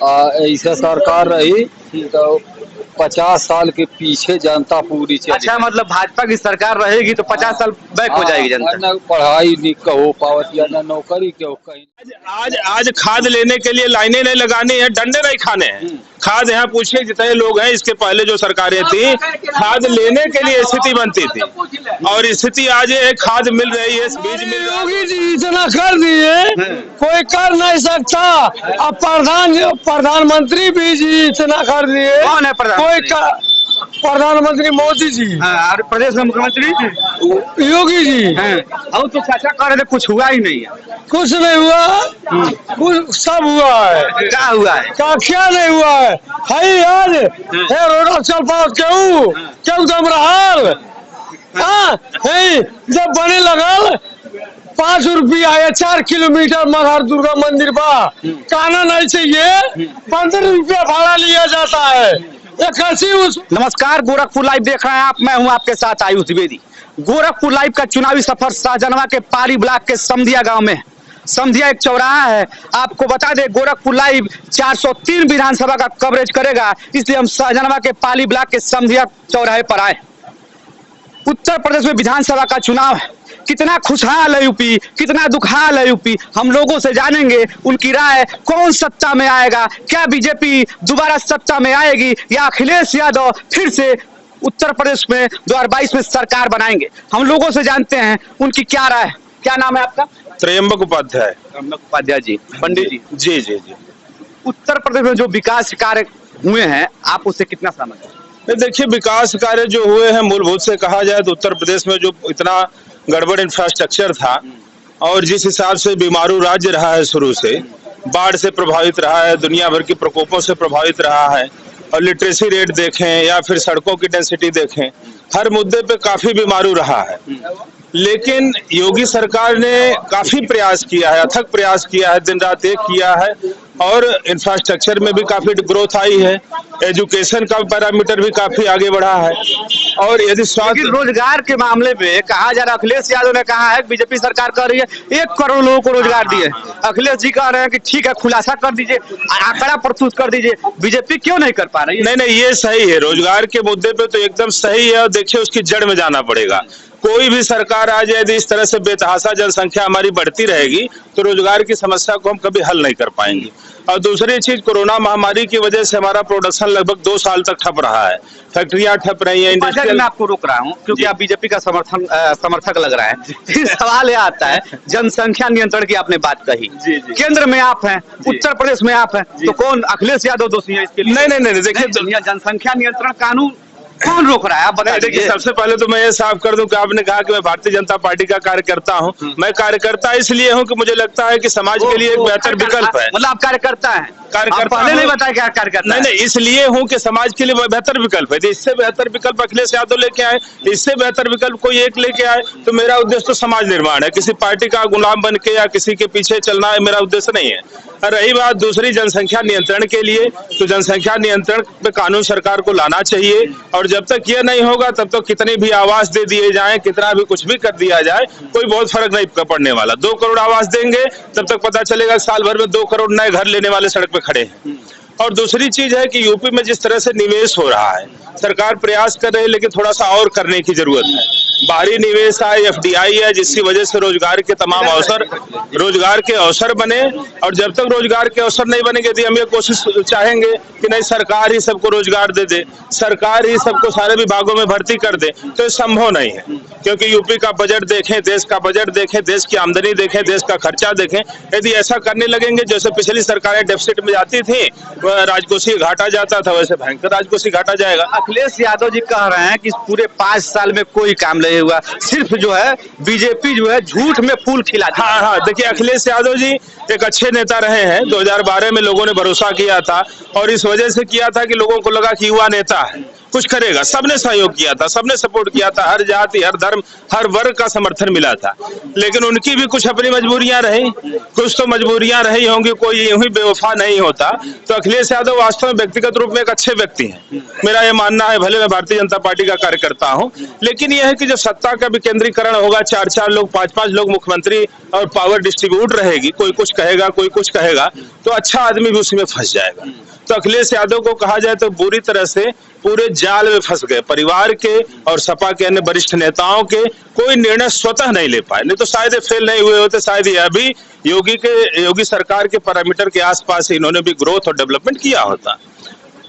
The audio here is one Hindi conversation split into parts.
ऐसा सरकार रही तो 50 साल के पीछे जनता पूरी चली। अच्छा, मतलब भाजपा की सरकार रहेगी तो 50 साल बैक हो जाएगी जनता। न पढ़ाई नहीं हो पावत या न नौकरी के हो कहीं। आज खाद लेने के लिए लाइनें नहीं लगानी है, डंडे नहीं खाने हैं। खाद यहाँ पूछिए जितने लोग हैं, इसके पहले जो सरकारें थी खाद लेने के लिए स्थिति बनती थी और स्थिति आज है खाद मिल रही है, बीज मिल रहा है। योगी जी इतना कर दिए कोई कर नहीं सकता। अब प्रधानमंत्री भी जी इतना कर दिए। कौन है प्रधानमंत्री मोदी जी। और प्रदेश में मुख्यमंत्री योगी जी। और तो चाचा कह रहे थे कुछ हुआ ही नहीं है। कुछ नहीं हुआ, कुछ सब हुआ है। क्या हुआ है? क्या नहीं हुआ है? आज रोड चल पाओ क्यों दम रहा जब बने लगल 5 रुपया है 4 किलोमीटर मगहर दुर्गा मंदिर बा काना नहीं चाहिए 15 रुपया भाड़ा लिया जाता है। नमस्कार, गोरखपुर लाइव देख रहे हैं आप। मैं हूं आपके साथ आयुष द्विवेदी। गोरखपुर लाइव का चुनावी सफर शाहजहां के पारी ब्लॉक के समधिया गांव में। समधिया एक चौराहा है। आपको बता दें गोरखपुर लाइव 403 विधानसभा का कवरेज करेगा, इसलिए हम शाहजहां के पाली ब्लॉक के समधिया चौराहे पर आए। उत्तर प्रदेश में विधानसभा का चुनाव है। कितना खुशहाल है यूपी, कितना दुखहाल है यूपी, हम लोगों से जानेंगे उनकी राय। कौन सत्ता में आएगा? क्या बीजेपी दोबारा सत्ता में आएगी या अखिलेश यादव फिर से उत्तर प्रदेश में 2022 में सरकार बनाएंगे? हम लोगों से जानते हैं उनकी क्या राय है। क्या नाम है आपका? त्रयंबक उपाध्याय। त्रयंबक उपाध्याय जी। पंडित जी। जी जी जी। उत्तर प्रदेश में जो विकास कार्य हुए हैं आप उससे कितना सहमत हैं? देखिए, विकास कार्य जो हुए हैं मूलभूत से कहा जाए तो उत्तर प्रदेश में जो इतना गड़बड़ इंफ्रास्ट्रक्चर था और जिस हिसाब से बीमारू राज्य रहा है, शुरू से बाढ़ से प्रभावित रहा है, दुनिया भर के प्रकोपों से प्रभावित रहा है, और लिटरेसी रेट देखें या फिर सड़कों की डेंसिटी देखें, हर मुद्दे पे काफी बीमारू रहा है। लेकिन योगी सरकार ने काफी प्रयास किया है, अथक प्रयास किया है, दिन रात एक किया है और इंफ्रास्ट्रक्चर में भी काफी ग्रोथ आई है। एजुकेशन का पैरामीटर भी काफी आगे बढ़ा है। और यदि स्वास्थ्य रोजगार के मामले में कहा जा रहा है, अखिलेश यादव ने कहा है बीजेपी सरकार कर रही है 1 करोड़ लोगों को रोजगार दिए। अखिलेश जी कह रहे हैं कि ठीक है, खुलासा कर दीजिए, आंकड़ा प्रस्तुत कर दीजिए। बीजेपी क्यों नहीं कर पा रही है? नहीं, ये सही है। रोजगार के मुद्दे पे तो एकदम सही है और देखिए उसकी जड़ में जाना पड़ेगा। कोई भी सरकार आ जाए, यदि इस तरह से बेतहाशा जनसंख्या हमारी बढ़ती रहेगी तो रोजगार की समस्या को हम कभी हल नहीं कर पाएंगे। और दूसरी चीज, कोरोना महामारी की वजह से हमारा प्रोडक्शन लगभग 2 साल तक ठप रहा है, फैक्ट्रियां ठप रही हैं। मैं आपको रोक रहा हूं क्योंकि आप बीजेपी का समर्थक लग रहा है। सवाल यह आता है, जनसंख्या नियंत्रण की आपने बात कही, केंद्र में आप हैं, उत्तर प्रदेश में आप हैं, तो कौन अखिलेश यादव दोषी है इसके लिए? नहीं, देखिए जनसंख्या नियंत्रण कानून कौन रोक रहा है आप बताइए। देखिए, सबसे पहले तो मैं ये साफ कर दूं कि आपने कहा कि मैं भारतीय जनता पार्टी का कार्यकर्ता हूं। मैं कार्यकर्ता इसलिए हूं कि मुझे लगता है कि समाज के लिए एक बेहतर विकल्प है। मतलब आप कार्यकर्ता हैं? पहले नहीं बताया क्या कार्यकर्ता? नहीं, इसलिए हूं कि समाज के लिए बेहतर विकल्प है। इससे बेहतर विकल्प अखिलेश यादव लेके आए, इससे बेहतर विकल्प कोई एक लेके आए, तो मेरा उद्देश्य तो समाज निर्माण है। किसी पार्टी का गुलाम बन के या किसी के पीछे चलना मेरा उद्देश्य नहीं है। रही बात दूसरी जनसंख्या नियंत्रण के लिए, तो जनसंख्या नियंत्रण पे कानून सरकार को लाना चाहिए। और जब तक ये नहीं होगा तब तक कितनी भी आवास दे दिए जाएं, कितना भी कुछ भी कर दिया जाए, कोई बहुत फर्क नहीं पड़ने वाला। 2 करोड़ आवास देंगे तब तक पता चलेगा साल भर में 2 करोड़ नए घर लेने वाले सड़क पे खड़े हैं। और दूसरी चीज है कि यूपी में जिस तरह से निवेश हो रहा है, सरकार प्रयास कर रही है लेकिन थोड़ा सा और करने की जरूरत है। बाहरी निवेश है, FDI है, जिसकी वजह से रोजगार के तमाम अवसर बने। और जब तक रोजगार के अवसर नहीं बनेंगे, यदि हम ये कोशिश चाहेंगे कि नहीं सरकार ही सबको रोजगार दे दे, सरकार ही सबको सारे विभागों में भर्ती कर दे, तो ये संभव नहीं है। क्योंकि यूपी का बजट देखें, देश का बजट देखें, देश की आमदनी देखें, देश का खर्चा देखें, यदि ऐसा करने लगेंगे जैसे पिछली सरकारें डेफिसिट में जाती थी, राजकोषीय घाटा जाता था, वैसे भयंकर राजकोषीय घाटा जाएगा। अखिलेश यादव जी कह रहे हैं कि पूरे 5 साल में कोई काम नहीं हुआ, सिर्फ जो है बीजेपी जो है झूठ में फूल खिलाती। हाँ, देखिए अखिलेश यादव जी एक अच्छे नेता रहे हैं। 2012 में लोगों ने भरोसा किया था और इस वजह से किया था कि लोगों को लगा कि युवा नेता है, कुछ करेगा। सबने सहयोग किया था, सबने सपोर्ट किया था, हर जाति, हर धर्म, हर वर्ग का समर्थन मिला था। लेकिन उनकी भी कुछ अपनी मजबूरियां रही, कुछ तो मजबूरियां रही होंगी, कोई यूं ही बेवफा नहीं होता। तो अखिलेश यादव वास्तव में व्यक्तिगत रूप में एक अच्छे व्यक्ति हैं, मेरा ये मानना है। भले मैं भारतीय जनता पार्टी का कार्यकर्ता हूं, लेकिन यह है कि जब सत्ता का विकेंद्रीकरण होगा, 4-4 लोग, 5-5 लोग मुख्यमंत्री और पावर डिस्ट्रीब्यूट रहेगी, कोई कुछ कहेगा, कोई कुछ कहेगा, तो अच्छा आदमी भी उसमें फंस जाएगा। तो अखिलेश यादव को कहा जाए तो बुरी तरह से पूरे जाल में फंस गए। परिवार के और सपा के अन्य वरिष्ठ नेताओं के कोई निर्णय स्वतः नहीं ले पाए, नहीं तो शायद फेल नहीं हुए होते, शायद ये अभी योगी सरकार के पैरामीटर के आसपास इन्होंने भी ग्रोथ और डेवलपमेंट किया होता।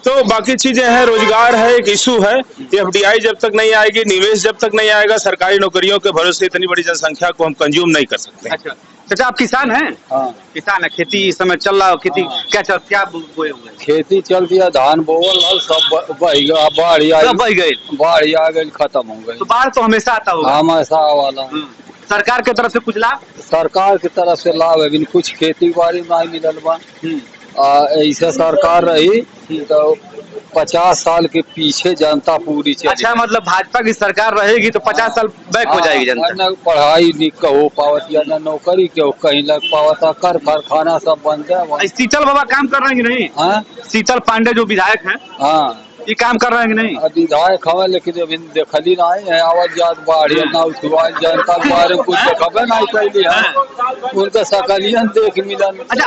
तो बाकी चीजें हैं, रोजगार है, एक इशू है। एफडीआई जब तक नहीं आएगी, निवेश जब तक नहीं आएगा, सरकारी नौकरियों के भरोसे इतनी बड़ी जनसंख्या को हम कंज्यूम नहीं कर सकते। अच्छा चाचा, आप किसान हैं? हाँ। किसान है, खेती इस समय चल रहा है, खेती हाँ। क्या बोए हुए हैं? खेती चल दिया, धान बोवल सब बह गया, बाढ़ आई, सब बह गए, बाढ़ आ गई, खत्म हो गई। तो बाढ़ तो हमेशा आता होगा। हमेशा वाला सरकार के तरफ से कुछ लाभ? सरकार की तरफ से लाभ है, लेकिन कुछ खेती बाड़ी नहीं मिलल बा। ऐसे सरकार रही तो 50 साल के पीछे जनता पूरी चली। अच्छा, मतलब भाजपा की सरकार रहेगी तो 50 साल बैक हो जाएगी जनता। न पढ़ाई नहीं हो पावत, या न नौकरी के कहीं लग पावत, कर कारखाना सब बंद है। शीतल बाबा काम कर रहे हैं कि नहीं? हाँ, शीतल पांडे जो विधायक हैं, हाँ, ये काम कर रहे हैं कि नहीं? विधायक हवा, लेकिन अभी देखली नहीं है, आवाज जात बाढ़ ना उठवा, जनता के बारे में कुछ देखबे नहीं कैली है, उनका सकलियन देख मिलन। अच्छा,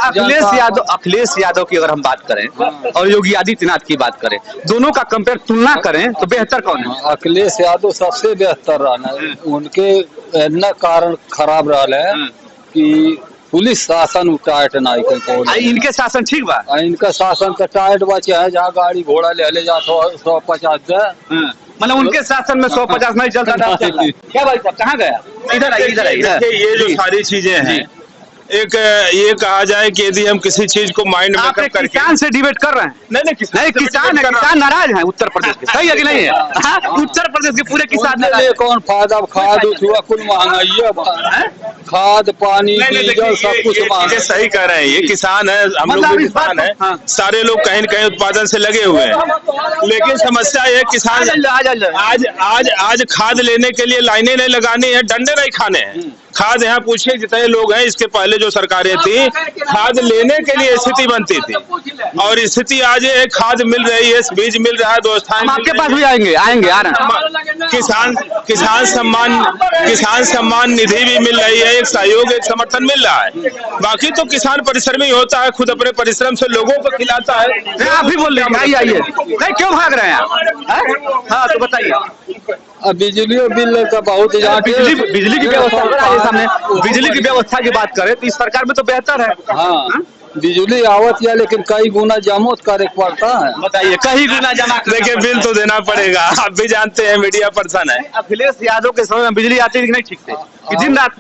अखिलेश यादव की अगर हम बात करें और योगी आदित्यनाथ की बात करें, दोनों का कंपेयर तुलना करें तो बेहतर कौन है? अखिलेश यादव सबसे बेहतर रहा, उनके न कारण खराब रहा है कि पुलिस शासन टाइट नहीं कर। इनके शासन ठीक बा? इनका शासन तो टाइट बचे है, जहाँ गाड़ी घोड़ा ले जा 150 दे, मतलब उनके शासन में 150 नहीं चलता था। क्या भाई साहब, कहाँ गया? इधर आइए, इधर आइए। ये जो सारी चीजें हैं, एक ये कहा जाए कि यदि हम किसी चीज को माइंड में करके किसान से डिबेट कर रहे हैं। नहीं, किसान है, किसान नाराज है उत्तर प्रदेश के, सही है कि नहीं है? उत्तर प्रदेश के पूरे किसान ले कौन फायदा, खाद हुआ कुल महंगाई, खाद पानी डीजल सब कुछ महंगा। सही कह रहे हैं, ये किसान है, हम लोग भी किसान है, सारे लोग कहीं न कहीं उत्पादन से लगे हुए हैं। लेकिन समस्या ये किसान आज खाद लेने के लिए लाइनें नहीं लगानी है, डंडे नहीं खाने हैं। खाद यहाँ पूछिए जितने लोग हैं, इसके पहले जो सरकारें थी, खाद लेने के लिए स्थिति बनती थी, और स्थिति आज है खाद मिल रही है, बीज मिल रहा है, व्यवस्थाएं आपके पास भी आएंगे आ रहे हैं। किसान सम्मान निधि भी मिल रही है, एक सहयोग, एक समर्थन मिल रहा है। बाकी तो किसान परिश्रमी होता है, खुद अपने परिश्रम से लोगों को खिलाता है। आप भी बोल रहे हैं, आइए, नहीं क्यों भाग रहे हैं आप? हाँ, तो बताइए। बिजली बिल का बहुत बिजली की व्यवस्था सामने, बिजली की व्यवस्था की बात करें तो इस सरकार में तो बेहतर है। हाँ, बिजली आवत है, लेकिन कई गुना जमा करे पड़ता है। बताइए, कई गुना जमा। देखिए, बिल तो देना पड़ेगा, आप भी जानते हैं, मीडिया पर्सन है। अखिलेश यादव के समय में बिजली आती थी कि नहीं ठीक से, कि दिन रात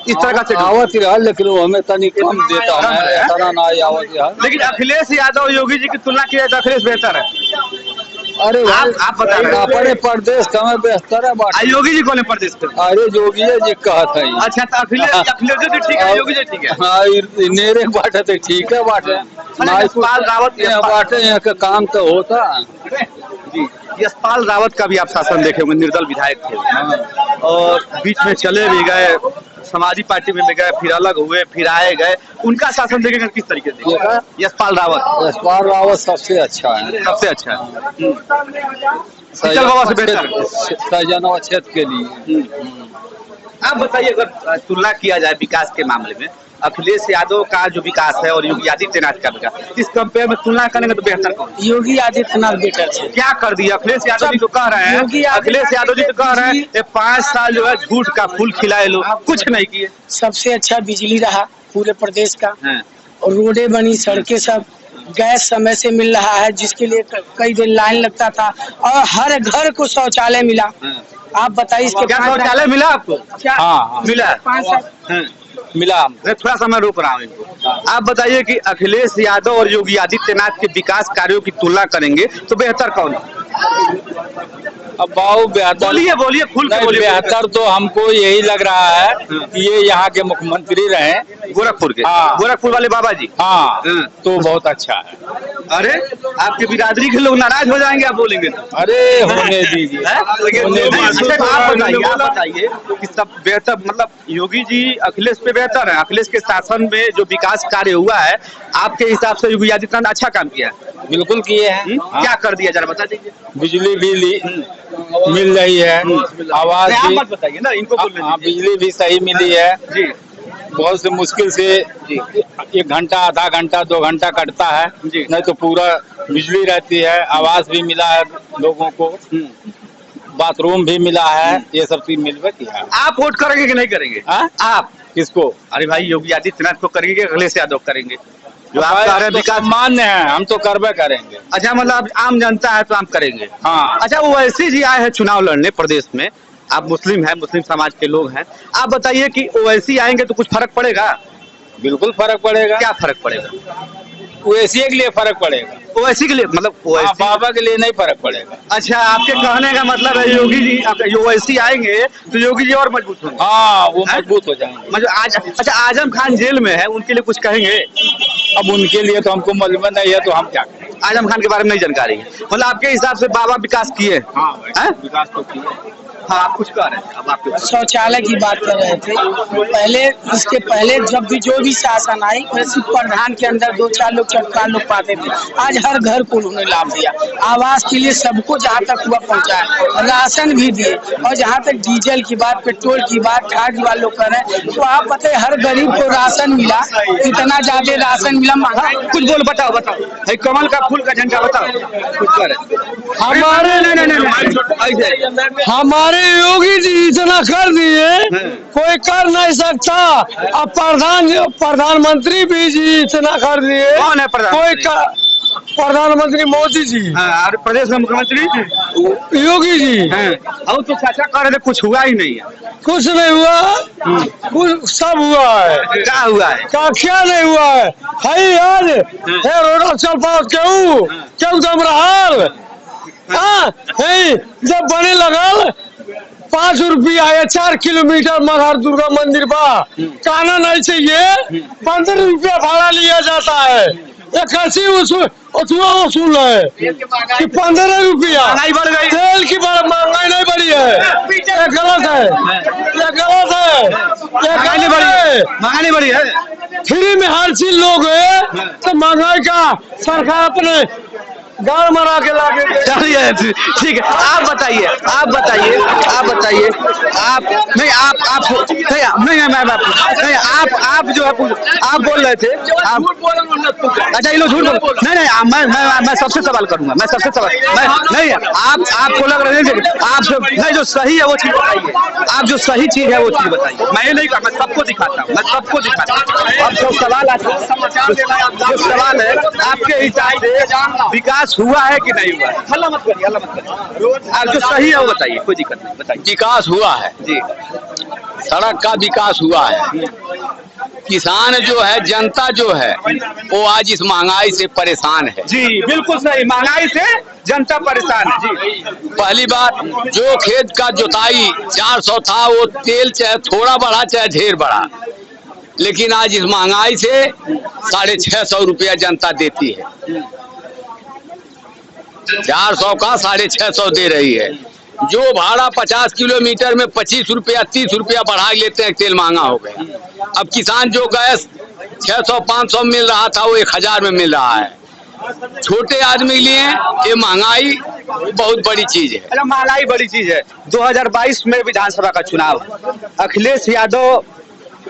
इस तरह का आवत रहा, लेकिन वो हमें तनी कम देता है, इतना नहीं आवत है। लेकिन अखिलेश यादव और योगी जी की तुलना की जाए तो अखिलेश बेहतर है। अरे आप बता रहे हैं अपने प्रदेश का में बेहतर है। योगी जी कौन है प्रदेश के? अरे योगी जी कहत है। अच्छा, तो अखिलेश जी ठीक है, योगी जी ठीक है। हाँ, नेरे बाटे तो ठीक है, बाटे यशपाल रावत बाटे यहाँ का काम तो होता। जी, यशपाल रावत का भी आप शासन देखे होंगे, निर्दल विधायक थे और बीच में चले भी गए, समाजवादी पार्टी में भी गए, फिर अलग हुए, फिर आए गए। उनका शासन देखेंगे किस तरीके से? यशपाल रावत सबसे अच्छा है, सबसे अच्छा है। शीतल बाबा से बेहतर सैजनवा क्षेत्र के लिए। आप बताइए, अगर तुलना किया जाए विकास के मामले में, अखिलेश यादव का जो विकास है और योगी आदित्यनाथ का विकास, इस कंपेयर में तुलना करेंगे तो बेहतर कौन? योगी आदित्यनाथ बेटर है। क्या कर दिया अखिलेश यादव जी? तो कह रहे हैं, अखिलेश यादव जी तो कह रहे हैं 5 साल जो है झूठ का फूल खिलाए लोग, कुछ नहीं किए। सबसे अच्छा बिजली रहा पूरे प्रदेश का, और रोडें बनी, सड़कें, सब गैस समय से मिल रहा है, जिसके लिए कई दिन लाइन लगता था, और हर घर को शौचालय मिला। आप बताइए, इसके क्या शौचालय मिला आपको? क्या? हाँ, मिला, 5 साल मिला। थोड़ा सा मैं रोक रहा हूँ इनको। आप बताइए कि अखिलेश यादव और योगी आदित्यनाथ के विकास कार्यों की तुलना करेंगे तो बेहतर कौन है? अब बाबू बेहतर, बोलिए खुल के बोलिए। बेहतर तो हमको यही लग रहा है कि ये यहाँ के मुख्यमंत्री रहे, गोरखपुर के। हाँ, गोरखपुर वाले बाबा जी। हाँ, तो बहुत अच्छा है। अरे, आपकी बिरादरी के लोग नाराज हो जाएंगे आप बोलेंगे तो। अरे होने दीजिए, आप बताइए कि सब बेहतर, मतलब योगी जी अखिलेश पे बेहतर है। अखिलेश के शासन में जो विकास कार्य हुआ है, आपके हिसाब से योगी आदित्यनाथ अच्छा काम किया है? बिल्कुल किए हैं। क्या कर दिया जरा बता दीजिए। बिजली भी मिल रही है, आवाज भी, मत बताइए ना, इनको बोलने बिजली भी सही मिली है जी। बहुत से मुश्किल से 1 घंटा, आधा घंटा, 2 घंटा कटता है, नहीं तो पूरा बिजली रहती है। आवास भी मिला है लोगों को, बाथरूम भी मिला है, ये सब चीज मिलवे की है। आप वोट करेंगे कि नहीं करेंगे? आप किसको? अरे भाई योगी आदित्यनाथ को करेंगे कि अखिलेश यादव करेंगे? जो आप कह रहे हैं विकास मान्य है, हम तो करवे करेंगे। अच्छा, मतलब आम जनता है तो आप करेंगे। हाँ। अच्छा, वो ऐसे जी आए हैं चुनाव लड़ने प्रदेश में, आप मुस्लिम हैं, मुस्लिम समाज के लोग हैं, आप बताइए कि ओवैसी आएंगे तो कुछ फर्क पड़ेगा? बिल्कुल फर्क पड़ेगा। क्या फर्क पड़ेगा? ओवैसी के लिए फर्क पड़ेगा, ओवैसी के लिए, मतलब ओवैसी बाबा के लिए नहीं फर्क पड़ेगा। अच्छा, आपके कहने का मतलब है योगी जी ओवैसी आएंगे तो योगी जी और मजबूत होंगे। हाँ, वो मजबूत हो जाएंगे। मतलब आज अच्छा, आजम खान जेल में है, उनके लिए कुछ कहेंगे? अब उनके लिए तो हमको मालूम नहीं है, तो हम क्या करें? आजम खान के बारे में नहीं जानकारी है, मतलब आपके हिसाब से बाबा विकास किए? हाँ, हैं? विकास तो किया। हाँ, आप कुछ कह रहे हैं, अब आपके शौचालय की बात कर रहे थे। पहले, इसके पहले जब भी जो भी शासन आई, वैसे प्रधान के अंदर 2-4 लोग 4 लोग पाते थे। आज हर घर को उन्होंने लाभ दिया। आवास के लिए सबको जहाँ तक हुआ पहुँचाया, राशन भी दिए। और जहाँ तक डीजल की बात, पेट्रोल की बात, खाद वाले लोग कर रहे हैं, तो आप बताए हर गरीब को राशन मिला, इतना ज्यादा राशन मिला, महंगा। कुछ बोल, बताओ भाई, कमल का फूल का झंडा बताओ, कुछ कह रहे हैं? हमारे नहीं, हमारे योगी जी इतना कर दिए, कोई कर नहीं सकता। अब प्रधानमंत्री भी जी इतना कर दिए। कौन है प्रधानमंत्री मोदी जी। हाँ, और प्रदेश में मुख्यमंत्री योगी जी हैं। और तो चाचा कह रहे थे कुछ हुआ ही नहीं है। कुछ नहीं हुआ, कुछ सब हुआ है। क्या हुआ है? क्या नहीं हुआ है आज हे रोड चल पाओ क्यों दम रहा। हाँ, जब बने लगल 5 रुपया है 4 किलोमीटर मगहर दुर्गा मंदिर बा, काना नहीं चाहिए, 15 रुपया भाड़ा लिया जाता है। एक कैसी वसूल है कि 15 रुपया। महंगाई बढ़ गई, तेल की महंगाई नहीं बढ़ी है, ये गलत है, ये गलत है, ये महंगाई नहीं बढ़ी है। फ्री में हर चीज लोग है, तो महंगाई का सरकार अपने गाड़ मरा के लाके। चलिए ठीक है, आप बताइए आप नहीं, आप जो है आप बोल रहे थे, अच्छा ये लोग झूठ बोल। नहीं, मैं सबसे सवाल करूंगा, नहीं, आपको लग रहे हैं आप नहीं, जो सही है वो चीज बताइए, आप जो सही चीज है वो चीज बताइए। मैं ये नहीं कर, मैं सबको दिखाता हूँ, अब जो सवाल है आपके हिसाब से विकास हुआ है कि नहीं हुआ? हल्ला मत करिए, आप जो सही है वो बताइए, कोई दिक्कत नहीं, बताइए। विकास हुआ है जी, सड़क का विकास हुआ है। किसान जो है, जनता जो है, वो आज इस महंगाई से परेशान है। जी बिल्कुल सही, महंगाई से जनता परेशान है। जी, पहली बात, जो खेत का जोताई 400 था, वो तेल चाहे थोड़ा बढ़ा चाहे ढेर बढ़ा, लेकिन आज इस महंगाई से 650 रुपया जनता देती है। 400 का 650 दे रही है। जो भाड़ा 50 किलोमीटर में 25 रुपया 30 रुपया बढ़ा लेते हैं, तेल महंगा हो गया। अब किसान जो गैस 600-500 मिल रहा था, वो 1000 में मिल रहा है। छोटे आदमी के लिए ये महंगाई बहुत बड़ी चीज है। अच्छा, महंगाई बड़ी चीज है। 2022 में विधानसभा का चुनाव, अखिलेश यादव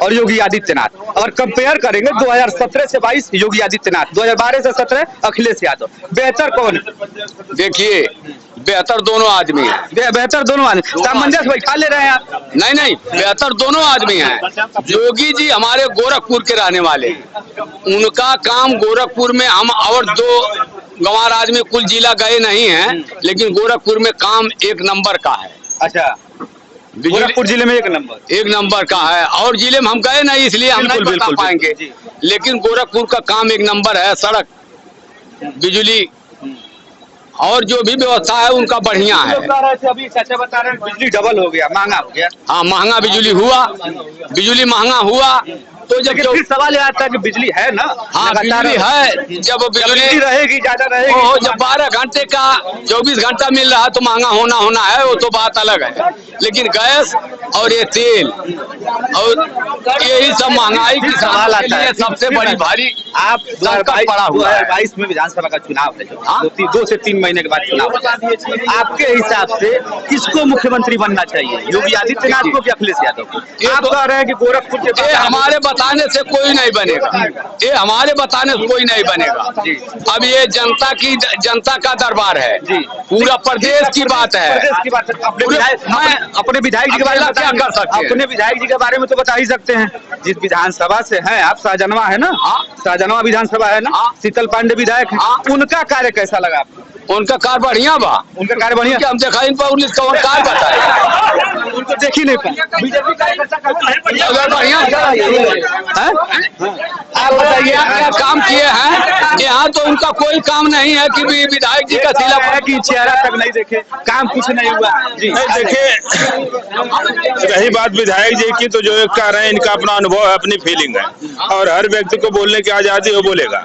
और योगी आदित्यनाथ, अगर कंपेयर करेंगे 2017 से 22 योगी आदित्यनाथ, 2012 से 17 अखिलेश यादव, बेहतर कौन है? देखिए, बेहतर दोनों आदमी हैं। बेहतर दोनों आदमी, सामंजस्य बैठा ले रहे हैं आप? नहीं, बेहतर दोनों आदमी हैं। योगी जी हमारे गोरखपुर के रहने वाले हैं, उनका काम गोरखपुर में, हम और 2 गंवार आदमी कुल जिला गए नहीं हैं, लेकिन गोरखपुर में काम 1 नंबर का है। अच्छा, गोरखपुर जिले में 1 नंबर का है, और जिले में हम गए नहीं, इसलिए हम नहीं बता पाएंगे, लेकिन गोरखपुर का काम 1 नंबर है। सड़क, बिजली और जो भी व्यवस्था है उनका बढ़िया है। अभी चाचा बता रहे हैं बिजली डबल हो गया, महंगा हो गया। हाँ, महंगा बिजली महंगा हुआ, तो जब फिर सवाल आता है कि बिजली है ना? हाँ, बिजली है। जब बिजली रहेगी, ज्यादा रहेगी, जब 12 घंटे का 24 घंटा मिल रहा है तो महंगा होना है, वो तो बात अलग है। लेकिन गैस और ये तेल और यही सब महंगाई की सवाल आता है। सबसे बड़ी भारी आप पड़ा हुआ है। 2022 में विधानसभा का चुनाव है, 2 से 3 महीने के बाद चुनाव। आपके हिसाब से किसको मुख्यमंत्री बनना चाहिए, योगी आदित्यनाथ को या अखिलेश यादव को? आप कह रहे हैं कि गोरखपुर के हमारे बताने से कोई नहीं बनेगा, ये हमारे बताने से कोई नहीं बनेगा। अब ये जनता का दरबार है, पूरा प्रदेश की बात है। मैं अपने विधायक जी के बारे में क्या कर सकते हैं? अपने विधायक जी के बारे में तो बता ही सकते हैं। जिस विधानसभा से हैं आप, शाहजनवा है ना, शाहजनवा विधानसभा है ना, शीतल पांडे विधायक है, उनका कार्य कैसा लगा आपको? उनका कार्य बढ़िया बा, उनका कार्य बढ़िया। हम देखा इन पुलिस का कार्य बताए, उनको देख ही नहीं पाए। बीजेपी अगर बढ़िया आप बताइए क्या काम किए हैं? यहाँ तो उनका कोई काम नहीं है कि विधायक जी का सिला है कि चेहरा तक नहीं देखे, काम कुछ नहीं हुआ जी। देखिए, रही बात विधायक जी की, तो जो एक कह रहे हैं इनका अपना अनुभव है, अपनी फीलिंग है, और हर व्यक्ति को बोलने की आजादी हो बोलेगा।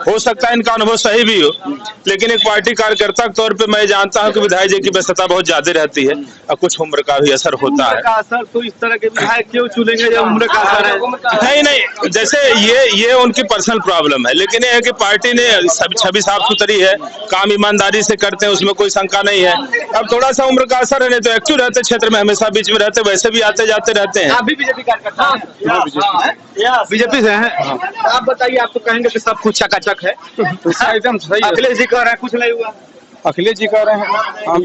हो सकता है इनका अनुभव सही भी हो, लेकिन एक पार्टी कार्यकर्ता के तौर पे मैं जानता हूं कि विधायक जी की व्यस्तता बहुत ज्यादा रहती है और कुछ उम्र का भी असर होता है। असर तो इस तरह के विधायक क्यों चुनेंगे जब उम्र का असर है? नहीं, जैसे ये उनकी पर्सनल प्रॉब्लम है, लेकिन ये है कि पार्टी ने छवि साफ सुथरी है, काम ईमानदारी से करते हैं, उसमें कोई शंका नहीं है। अब थोड़ा सा उम्र का असर है, नहीं तो एक्टिव रहते क्षेत्र में, हमेशा बीच में रहते, वैसे भी आते जाते रहते हैं। आप भी बीजेपी कार्यकर्ता हैं? बीजेपी से हैं? आप बताइए, आप तो कहेंगे कि सब कुछ चकाचक है, एकदम सही है। अखिलेश जी कह रहे हैं कुछ नहीं हुआ। अखिलेश जी कह रहे हैं हम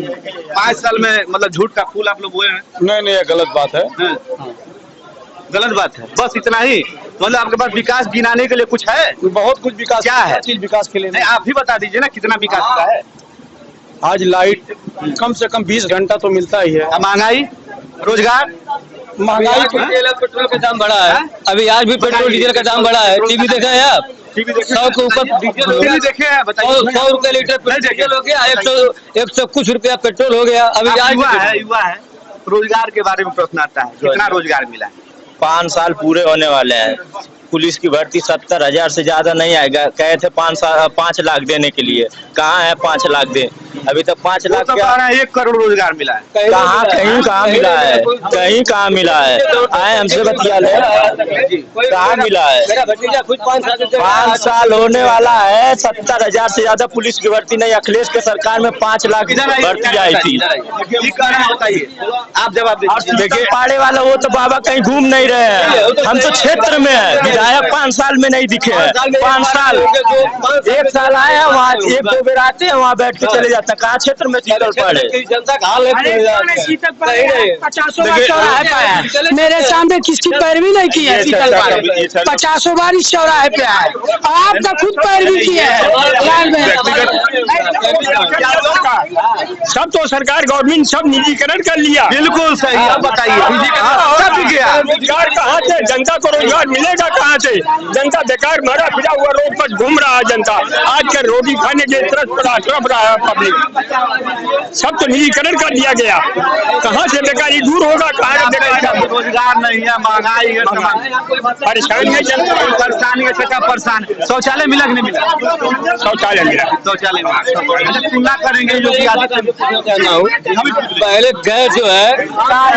5 साल में मतलब झूठ का फूल आप लोग बोए हैं। नहीं, ये गलत बात है। गलत बात है, बस इतना ही। मतलब आपके पास विकास गिनाने के लिए कुछ है? बहुत कुछ विकास क्या है? चीज विकास के लिए नहीं, आप ही बता दीजिए ना कितना विकास हुआ है। आज लाइट कम से कम 20 घंटा तो मिलता ही है। महंगाई, रोजगार, महंगाई पेट्रोल का दाम बढ़ा है, अभी आज भी पेट्रोल डीजल का दाम बढ़ा है। टीवी देखा है आप? टीवी देखे? 100 के ऊपर डीजल हो गया, देखे हैं? बताइए। 100 रुपए लीटर डीजल हो गया, 100 कुछ रुपया पेट्रोल हो गया। अभी आज युवा है, रोजगार के बारे में प्रश्न आता है, कितना रोजगार मिला है? 5 साल पूरे होने वाले हैं। पुलिस की भर्ती 70,000 से ज्यादा नहीं आएगा, कहे थे 5 लाख देने के लिए, कहाँ है 5 लाख दे? अभी तक 5 लाख तो क्या? 1 करोड़ रोजगार मिला है। कहाँ मिला है? कहीं कहाँ मिला है? आए हमसे बतिया ले, कहाँ मिला है? 5 साल होने वाला है, 70,000 से ज्यादा पुलिस की भर्ती नहीं। अखिलेश के सरकार में 5 लाख भर्ती आई थी। आप जवाब देखिए, पाड़े वाला वो तो बाबा कहीं घूम नहीं रहे हैं, हम तो क्षेत्र में है। विधायक 5 साल में नहीं दिखे हैं। 5 साल, 1 साल आए हैं, वहाँ 1-2 बेर आते हैं, वहाँ बैठ के चले जाते हैं। कहाँ क्षेत्र में शीतल पड़े? जनता का हाल है, 50 बार चौराहे पे आया, मेरे सामने किसकी पैरवी नहीं की है। शीतल पांडे 50 बार इस चौराहे पे आया, आपका खुद पैरवी की है। सब तो सरकार गवर्नमेंट सब निजीकरण कर लिया। बिल्कुल सही, आप बताइए। सब गया, रोजगार कहाँ से? जनता को रोजगार मिलेगा कहाँ से? जनता बेकार मरा फिरा हुआ रोड पर घूम रहा है। जनता आज के रोटी खाने के तरफ रहा है पब्लिक। सब तो निजीकरण कर दिया गया, कहाँ से बेकारी दूर होगा? कहाँ से बेकारी? रोजगार नहीं है, महंगाई है, परेशानी है जनता, परेशानी है, चक्का परेशान। शौचालय मिला कि नहीं मिला? शौचालय मिला, शौचालय मिला। तुलना करेंगे जो कि पहले गैस जो है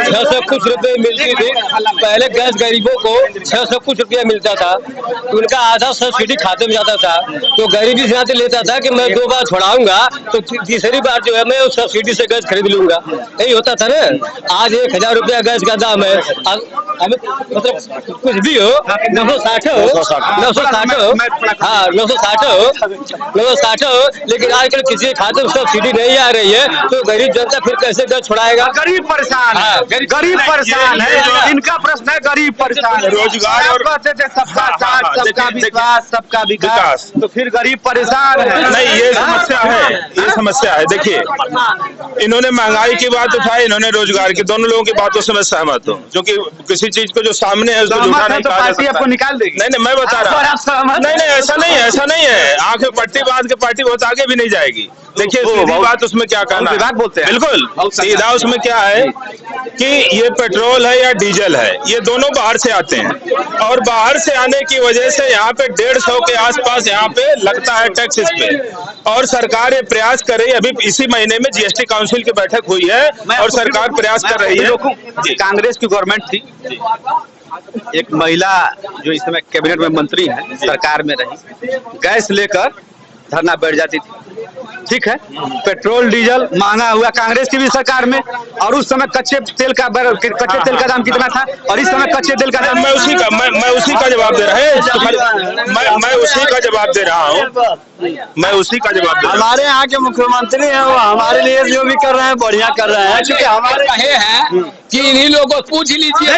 600 कुछ रुपए मिलती थी। पहले गैस गरीबों को 600 कुछ रुपया मिलता था, उनका आधा सब्सिडी खाते में जाता था। तो गरीबी से यहाँ लेता था कि मैं 2 बार छोड़ाऊंगा तो तीसरी बार जो है मैं उस सब्सिडी से गैस खरीद लूंगा। यही होता था ना। आज 1000 रुपया गैस का दाम है। मतलब कुछ भी हो, 960 हो, 960 हो, हाँ 960 हो, लेकिन आजकल किसी के खाते में सब्सिडी नहीं आ रही है, तो गरीब जनता फिर कैसे गैस छुड़ाएगा? गरीब परेशान है, गरीब परेशान है। इनका प्रश्न है गरीब परेशान है। रोजगार और कहते थे सबका साथ, सबका विश्वास, सबका विकास, तो फिर गरीब परेशान है। नहीं, ये समस्या है, ये समस्या है। देखिए, इन्होंने महंगाई की बात उठाई, इन्होंने रोजगार की, दोनों लोगों की बातों से मैं सहमत हूँ, क्योंकि किसी चीज को जो सामने है उसको झूठा नहीं कहा जा सकता। आपको निकाल देगी। नहीं, मैं बता रहा हूँ। नहीं, ऐसा नहीं है। आंख में पट्टी बांध के पार्टी बहुत आगे भी नहीं जाएगी। देखिए, सीधी बात उसमें क्या कहना है, विभाग बोलते हैं। बिल्कुल सीधा उसमें क्या है कि ये पेट्रोल है या डीजल है, ये दोनों बाहर से आते हैं, और बाहर से आने की वजह से यहाँ पे 150 के आसपास यहाँ पे लगता है टैक्स इस पे। और सरकार ये प्रयास कर रही है, अभी इसी महीने में जीएसटी काउंसिल की बैठक हुई है और सरकार प्रयास कर रही है। कांग्रेस की गवर्नमेंट थी, एक महिला जो इस समय कैबिनेट में मंत्री है, सरकार में रही, गैस लेकर धरना बैठ जाती थी। ठीक है, पेट्रोल डीजल महंगा हुआ कांग्रेस की भी सरकार में, और उस समय कच्चे तेल का दाम कितना था और इस समय कच्चे तेल का दाम। मैं उसी का जवाब दे रहा हूँ, मैं उसी का जवाब दे रहा हूँ, मैं उसी का जवाब दे रहा हूँ। हमारे यहाँ के मुख्यमंत्री हैं, वो हमारे लिए जो भी कर रहे हैं बढ़िया कर रहे हैं, क्योंकि हमारे कहे हैं कि इन्हीं लोगों को पूछ लीजिए।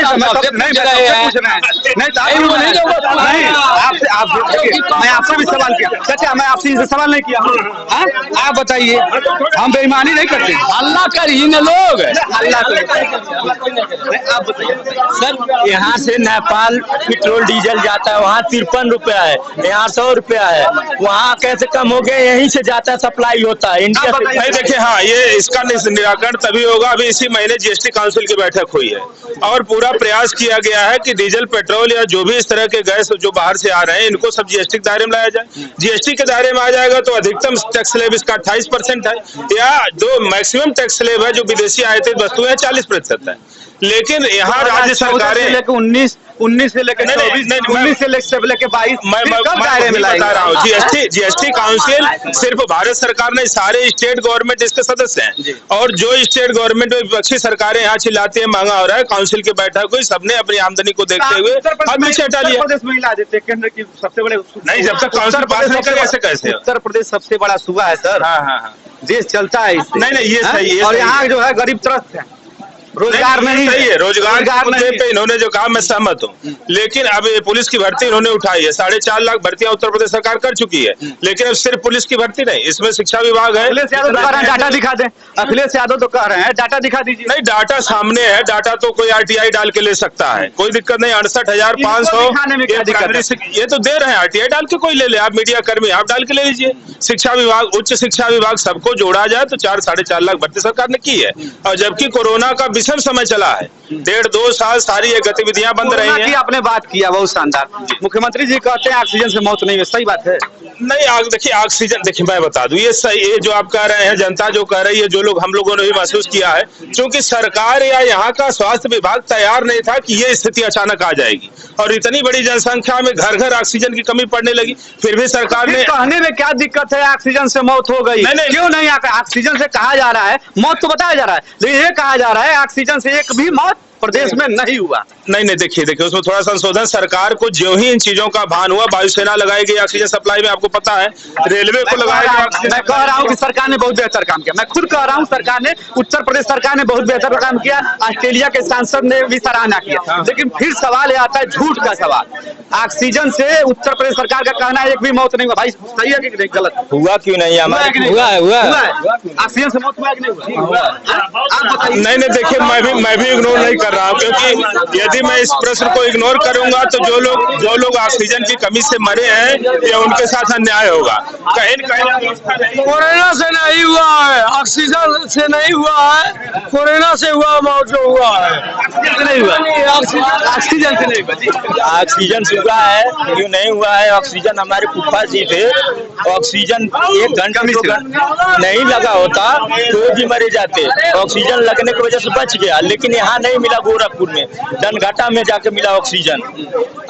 मैं आपसे भी सवाल किया चाचा, मैं आपसे इनसे सवाल नहीं किया हूँ। आप बताइए, हम बेईमानी नहीं करते। हल्ला कर ही न लोग, हल्ला आप बताइए सर, यहाँ से नेपाल पेट्रोल डीजल जाता है, वहाँ 53 रुपया है, यहाँ 100 रुपया है, वहाँ कैसे कम हो गए? यहीं से जाता है, सप्लाई होता है इंडिया से। नहीं देखिए, हाँ ये इसका निराकरण तभी होगा, अभी इसी महीने जीएसटी काउंसिल की बैठक हुई है और पूरा प्रयास किया गया है कि डीजल पेट्रोल या जो भी इस तरह के गैस जो बाहर से आ रहे हैं इनको सब जीएसटी के दायरे में लाया जाए। जीएसटी के दायरे में आ जाएगा तो अधिकतम टैक्स स्लैब इसका 28% है, या जो मैक्सिमम टैक्स स्लैब है जो विदेशी आयातित वस्तुएं 40% है। लेकिन यहाँ राज्य सरकारें 19 से लेकर 24, 19 से लेकर 22 मैं बता रहा हूँ, जीएसटी काउंसिल सिर्फ भारत सरकार नहीं, सारे स्टेट गवर्नमेंट इसके सदस्य हैं, और जो स्टेट गवर्नमेंट में विपक्षी सरकारें यहाँ चिल्लाती है महंगा हो रहा है, काउंसिल की बैठक हुई, सबने अपनी आमदनी को देखते हुए हम पीछे हटा लिया। केंद्र की सबसे बड़े नहीं, जब तक काउंसिल पास नहीं करेगा कैसे? उत्तर प्रदेश सबसे बड़ा सूबा है सर। हाँ, देश चलता है इससे। नहीं ये सही है, और यहाँ जो है गरीब त्रस्त है, रोजगार नहीं सही है, रोजगार नहीं पे इन्होंने जो कहा मैं सहमत हूँ, लेकिन अब ये पुलिस की भर्ती इन्होंने उठाई है, 4.5 लाख भर्तियां उत्तर प्रदेश सरकार कर चुकी है, लेकिन अब सिर्फ पुलिस की भर्ती नहीं, इसमें शिक्षा विभाग है। अखिलेश यादव कह रहे हैं डाटा दिखा दें, अखिलेश यादव तो कह रहे हैं डाटा दिखा दीजिए। नहीं, डाटा सामने है, डाटा तो कोई आरटीआई डाल के ले सकता है, कोई दिक्कत नहीं। 68,500 ये तो दे रहे हैं, आरटीआई डाल के कोई ले ले, आप मीडिया कर्मी आप डाल के ले लीजिए। शिक्षा विभाग, उच्च शिक्षा विभाग सबको जोड़ा जाए तो 4-4.5 लाख भर्ती सरकार ने की है, और जबकि कोरोना का विषम समय चला है, 1.5-2 साल सारी ये गतिविधियां बंद रही हैं। आपने बात किया बहुत शानदार, मुख्यमंत्री जी कहते हैं ऑक्सीजन से मौत नहीं है, सही बात है? नहीं, देखिए ऑक्सीजन, देखिए मैं बता दूं, ये सही, ये जो आप कह रहे हैं, जनता जो कह रही है, जो लोग हम लोगों ने भी महसूस किया है, क्योंकि सरकार या यहाँ का स्वास्थ्य विभाग तैयार नहीं था कि ये स्थिति अचानक आ जाएगी, और इतनी बड़ी जनसंख्या में घर घर ऑक्सीजन की कमी पड़ने लगी, फिर भी सरकार ने। कहने में क्या दिक्कत है, ऑक्सीजन से मौत हो गई, क्यों नहीं? ऑक्सीजन से कहा जा रहा है, मौत तो बताया जा रहा है, लेकिन ये कहा जा रहा है ऑक्सीजन से एक भी मौत प्रदेश में नहीं हुआ। नहीं, देखिए उसमें थोड़ा संशोधन, सरकार को जो ही इन चीजों का भान हुआ, वायुसेना लगाई गई ऑक्सीजन सप्लाई में, आपको पता है, रेलवे को लगाया गया। मैं कह रहा हूँ कि सरकार ने बहुत बेहतर काम किया, मैं खुद कह रहा हूँ सरकार ने, उत्तर प्रदेश सरकार ने बहुत बेहतर काम किया, ऑस्ट्रेलिया के सांसद ने भी सराहना किया, लेकिन फिर सवाल ये आता है झूठ का सवाल। ऑक्सीजन से उत्तर प्रदेश सरकार का कहना है एक भी मौत नहीं हुआ, भाई सही है कि गलत? हुआ क्यों नहीं? हमारे हुआ है। ऑक्सीजन से मौत हुआ कि नहीं हुआ? आप बताइए। नहीं, देखिए मैं भी इग्नोर नहीं कर रहा हूँ, क्योंकि यदि मैं इस प्रश्न को इग्नोर करूंगा तो जो लोग ऑक्सीजन की कमी से मरे हैं या उनके साथ अन्याय होगा। कहीं न कहीं कोरोना से नहीं हुआ है, ऑक्सीजन से नहीं हुआ है, कोरोना से हुआ मौत जो हुआ है, नहीं हुआ, ऑक्सीजन से नहीं हुआ। ऑक्सीजन से हुआ है, क्यों नहीं हुआ है? ऑक्सीजन हमारे फूफा जी थे, ऑक्सीजन 1 घंटा नहीं लगा होता तो भी मरे जाते, ऑक्सीजन लगने की वजह से बच गया, लेकिन यहाँ नहीं मिला, गोरखपुर में डनघाटा में जाके मिला ऑक्सीजन।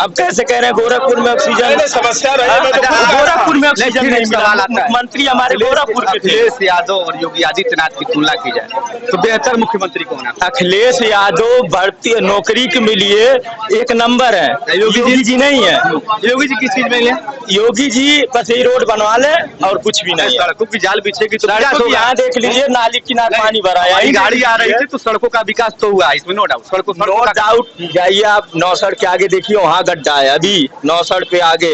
अब कैसे कह रहे हैं गोरखपुर में ऑक्सीजन? समस्या रही, गोरखपुर में ऑक्सीजन नहीं मिला, मुख्यमंत्री हमारे गोरखपुर के थे। अखिलेश यादव और योगी आदित्यनाथ की तुलना की जाए तो बेहतर मुख्यमंत्री कौन है? अखिलेश यादव भर्ती नौकरी के लिए 1 नंबर है, योगी जी नहीं है। योगी जी किस चीज में है? योगी जी बस ये रोड बनवा ले और कुछ भी नहीं। सड़कों की जाल बिछेगी तो यहाँ देख लीजिए, नाली किनारे पानी भरा है, गाड़ी आ रही थी तो सड़कों का विकास तो हुआ, इसमें नो डाउट। नो डाउट, जाइए आप नौसड़ के आगे देखिए, वहाँ गड्ढा है, अभी नौसड़ पे आगे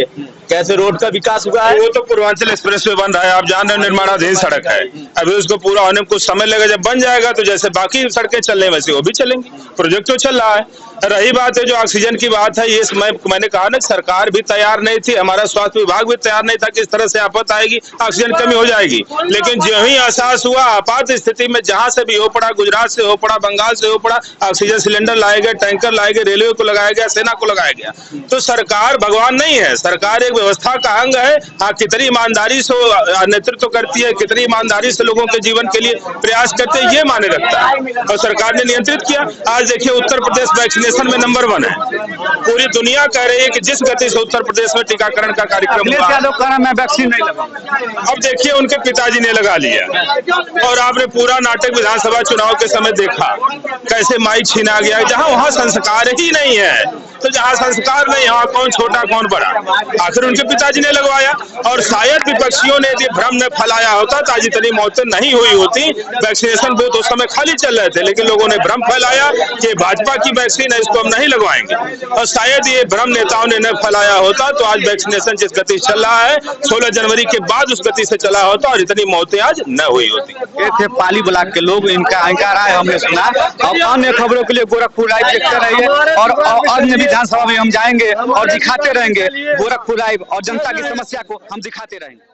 कैसे रोड का विकास हुआ है? वो तो पूर्वांचल एक्सप्रेस वे बन रहा है, आप जान रहे हैं, निर्माणाधीन सड़क है, अभी उसको पूरा होने में कुछ समय लगेगा, जब बन जाएगा तो जैसे बाकी सड़कें चल रही वैसे वो भी चलेंगी, प्रोजेक्ट तो चल रहा है। रही बात है जो ऑक्सीजन की बात है, ये मैंने कहा ना, सरकार भी तैयार नहीं थी, हमारा स्वास्थ्य विभाग भी तैयार नहीं था कि इस तरह से आफत आएगी, ऑक्सीजन कमी हो जाएगी, लेकिन जो ही एहसास हुआ आपात स्थिति में, जहां से भी हो पड़ा, गुजरात से हो पड़ा, बंगाल से हो पड़ा, ऑक्सीजन सिलेंडर लाए गए, टैंकर लाए गए, रेलवे को लगाया गया, सेना को लगाया गया, तो सरकार भगवान नहीं है, सरकार एक व्यवस्था का अंग है। हाँ, कितनी ईमानदारी से नेतृत्व करती है, कितनी ईमानदारी से लोगों के जीवन के लिए प्रयास करते हैं, ये माने रखता है। और सरकार ने नियंत्रित किया। आज देखिए उत्तर प्रदेश वैक्सीनेशन में नंबर 1 है। पूरी दुनिया कह रही है कि जिस गति से उत्तर प्रदेश में टीकाकरण का कार्यक्रम हुआ, मैं वैक्सीन नहीं लगा। अब देखिए उनके पिताजी ने लगा लिया। और आपने पूरा नाटक विधानसभा चुनाव के समय देखा कैसे माइक छीना गया। जहां वहां संस्कार ही नहीं है, तो जहां संस्कार नहीं वहां कौन छोटा कौन बड़ा। आखिर उनके पिताजी ने लगवाया। और शायद विपक्षियों ने यदि भ्रम न फैलाया होता तो आज इतनी मौतें नहीं हुई होती। वैक्सीनेशन बूथ उस समय खाली चल रहे थे, लेकिन लोगों ने भ्रम फैलाया कि भाजपा की वैक्सीन है, इसको हम नहीं लगवाएंगे। और शायद ये भ्रम नेताओं ने न फैलाया होता तो आज वैक्सीनेशन जिस गति से चल रहा है 16 जनवरी के बाद उस गति से चला होता और इतनी मौतें आज न हुई होती। ये थे पाली ब्लॉक के लोग, इनका राय हमने सुना। अब अन्य खबरों के लिए गोरखपुर लाइव देखते रहिए और अन्य विधानसभा में हम जाएंगे और दिखाते रहेंगे गोरखपुर लाइव और जनता की समस्या को हम दिखाते रहेंगे।